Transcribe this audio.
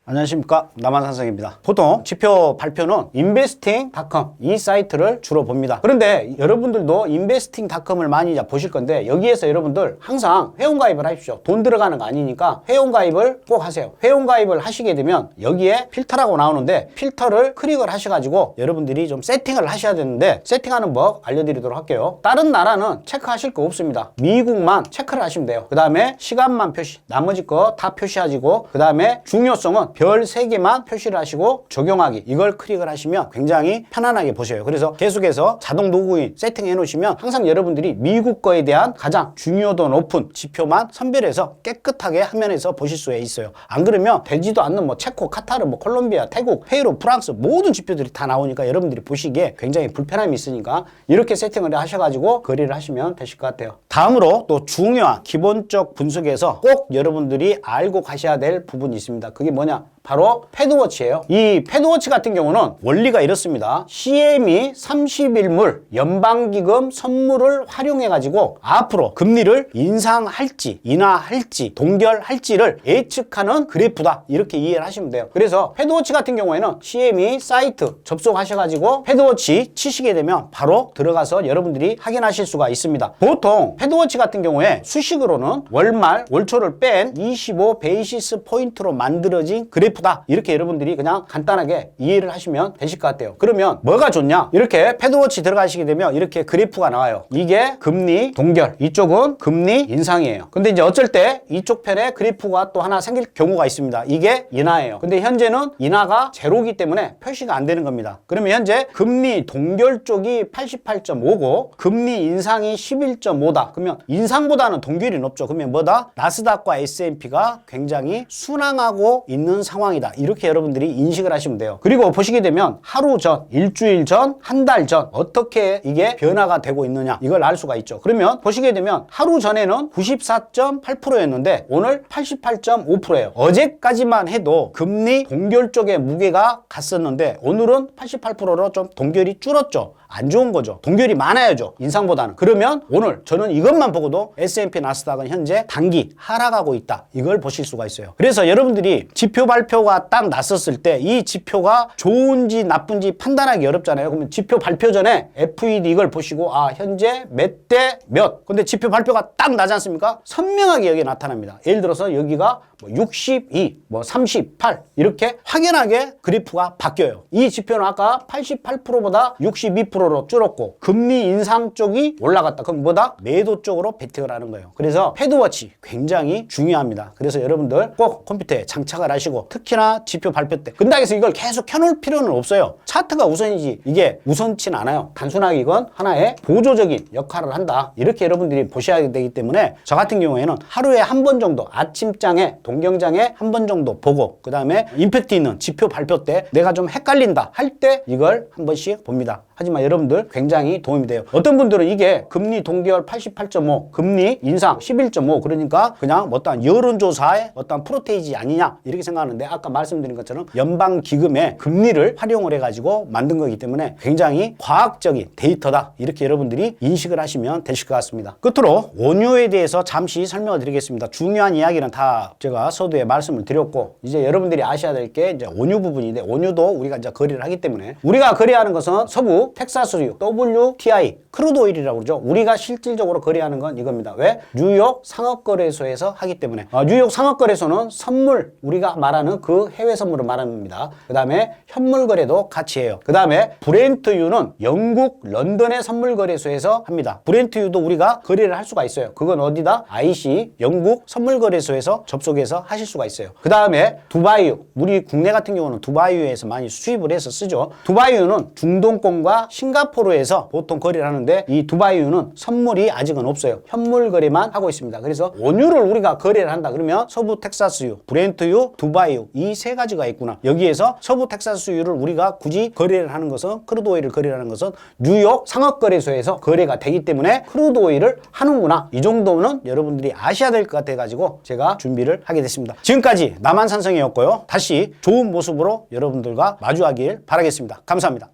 안녕하십니까, 남한산성입니다. 보통 지표 발표는 investing.com 이 사이트를 주로 봅니다. 그런데 여러분들도 investing.com을 많이 보실 건데, 여기에서 여러분들 항상 회원가입을 하십시오. 돈 들어가는 거 아니니까 회원가입을 꼭 하세요. 회원가입을 하시게 되면 여기에 필터라고 나오는데, 필터를 클릭을 하셔가지고 여러분들이 좀 세팅을 하셔야 되는데, 세팅하는 법 알려드리도록 할게요. 다른 나라는 체크하실 거 없습니다. 미국만 체크를 하시면 돼요. 그 다음에 시간만 표시, 나머지 거 다 표시하시고, 그 다음에 중요성은 별 3개만 표시를 하시고 적용하기, 이걸 클릭을 하시면 굉장히 편안하게 보셔요. 그래서 계속해서 자동 로그인 세팅해 놓으시면 항상 여러분들이 미국 거에 대한 가장 중요도 높은 지표만 선별해서 깨끗하게 화면에서 보실 수 있어요. 안 그러면 되지도 않는 뭐 체코, 카타르, 뭐 콜롬비아, 태국, 페루, 프랑스 모든 지표들이 다 나오니까 여러분들이 보시기에 굉장히 불편함이 있으니까 이렇게 세팅을 하셔가지고 거래를 하시면 되실 것 같아요. 다음으로 또 중요한 기본적 분석에서 꼭 여러분들이 알고 가셔야 될 부분이 있습니다. 그게 뭐냐? 바로 패드워치예요. 이 패드워치 같은 경우는 원리가 이렇습니다. CME 30일물 연방기금 선물을 활용해 가지고 앞으로 금리를 인상할지 인하할지 동결할지를 예측하는 그래프다, 이렇게 이해를 하시면 돼요. 그래서 패드워치 같은 경우에는 CME 사이트 접속하셔 가지고 패드워치 치시게 되면 바로 들어가서 여러분들이 확인하실 수가 있습니다. 보통 패드워치 같은 경우에 수식으로는 월말 월초를 뺀 25 베이시스 포인트로 만들어진 그래프 다, 이렇게 여러분들이 그냥 간단하게 이해를 하시면 되실 것 같아요. 그러면 뭐가 좋냐? 이렇게 패드워치 들어가시게 되면 이렇게 그래프가 나와요. 이게 금리 동결, 이쪽은 금리 인상이에요. 근데 이제 어쩔 때 이쪽 편에 그래프가 또 하나 생길 경우가 있습니다. 이게 인하예요. 근데 현재는 인하가 제로기 때문에 표시가 안 되는 겁니다. 그러면 현재 금리 동결 쪽이 88.5고 금리 인상이 11.5다. 그러면 인상보다는 동결이 높죠. 그러면 뭐다? 나스닥과 S&P가 굉장히 순항하고 있는 상황 이다, 이렇게 여러분들이 인식을 하시면 돼요. 그리고 보시게 되면 하루 전, 일주일 전, 한 달 전 어떻게 이게 변화가 되고 있느냐, 이걸 알 수가 있죠. 그러면 보시게 되면 하루 전에는 94.8%였는데 오늘 88.5%예요. 어제까지만 해도 금리 동결 쪽에 무게가 갔었는데 오늘은 88%로 좀 동결이 줄었죠. 안 좋은 거죠. 동결이 많아야죠, 인상보다는. 그러면 오늘 저는 이것만 보고도 S&P 나스닥은 현재 단기 하락하고 있다, 이걸 보실 수가 있어요. 그래서 여러분들이 지표 발표가 딱 났었을 때 이 지표가 좋은지 나쁜지 판단하기 어렵잖아요. 그러면 지표 발표 전에 FED 이걸 보시고 현재 몇 대 몇, 근데 지표 발표가 딱 나지 않습니까? 선명하게 여기 나타납니다. 예를 들어서 여기가 62, 38 이렇게 확연하게 그래프가 바뀌어요. 이 지표는 아까 88%보다 62%로 줄었고 금리 인상 쪽이 올라갔다. 그럼 뭐다? 매도 쪽으로 베팅을 하는 거예요. 그래서 패드워치 굉장히 중요합니다. 그래서 여러분들 꼭 컴퓨터에 장착을 하시고, 특히나 지표 발표 때 근당에서 이걸 계속 켜놓을 필요는 없어요. 차트가 우선이지 이게 우선치는 않아요. 단순하게 이건 하나의 보조적인 역할을 한다, 이렇게 여러분들이 보셔야 되기 때문에 저 같은 경우에는 하루에 한 번 정도 아침장에 동경장에 한 번 정도 보고, 그 다음에 임팩트 있는 지표 발표 때 내가 좀 헷갈린다 할 때 이걸 한 번씩 봅니다. 하지만 여러분들 굉장히 도움이 돼요. 어떤 분들은 이게 금리 동결 88.5, 금리 인상 11.5, 그러니까 그냥 어떤 여론조사의 어떤 프로테이지 아니냐, 이렇게 생각하는데, 아까 말씀드린 것처럼 연방기금의 금리를 활용을 해가지고 만든 거기 때문에 굉장히 과학적인 데이터다, 이렇게 여러분들이 인식을 하시면 되실 것 같습니다. 끝으로 원유에 대해서 잠시 설명을 드리겠습니다. 중요한 이야기는 다 제가 서두에 말씀을 드렸고, 이제 여러분들이 아셔야 될 게 이제 원유 부분인데, 원유도 우리가 이제 거래를 하기 때문에 우리가 거래하는 것은 서부 텍사스유 WTI 크루드 오일이라고 그러죠. 우리가 실질적으로 거래하는 건 이겁니다. 왜? 뉴욕 상업거래소에서 하기 때문에. 뉴욕 상업거래소는 선물, 우리가 말하는 그 해외 선물을 말합니다. 그 다음에 현물 거래도 같이 해요. 그 다음에 브렌트유는 영국 런던의 선물 거래소에서 합니다. 브렌트유도 우리가 거래를 할 수가 있어요. 그건 어디다? IC 영국 선물 거래소에서 접속해서 하실 수가 있어요. 그 다음에 두바이유, 우리 국내 같은 경우는 두바이유에서 많이 수입을 해서 쓰죠. 두바이유는 중동권과 싱가포르에서 보통 거래를 하는데, 이 두바이유는 선물이 아직은 없어요. 현물 거래만 하고 있습니다. 그래서 원유를 우리가 거래를 한다 그러면 서부 텍사스유, 브렌트유, 두바이유, 이 세 가지가 있구나. 여기에서 서부 텍사스유를 우리가 굳이 거래를 하는 것은, 크루드 오일을 거래하는 것은 뉴욕 상업거래소에서 거래가 되기 때문에 크루드 오일을 하는구나, 이 정도는 여러분들이 아셔야 될 것 같아 가지고 제가 준비를 하게 됐습니다. 지금까지 남한산성이었고요. 다시 좋은 모습으로 여러분들과 마주하길 바라겠습니다. 감사합니다.